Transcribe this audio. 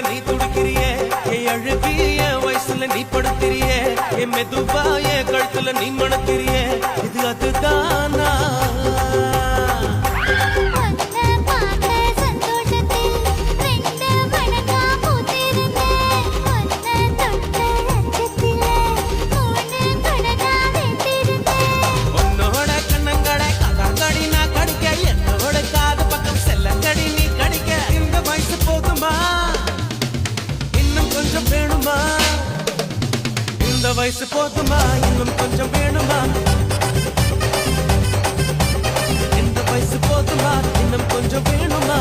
நீ துடிக்கிறியே என் அழுகி என் வயசுல நீ படுத்திரியே என் மெதுவா என் கழுத்துல நீ மணக்கிறியே இது அதுதானா இந்த வயசு போதுமா இன்னும் கொஞ்சம் வேணுமா இந்த வயசு போதுமா இன்னும் கொஞ்சம் வேணுமா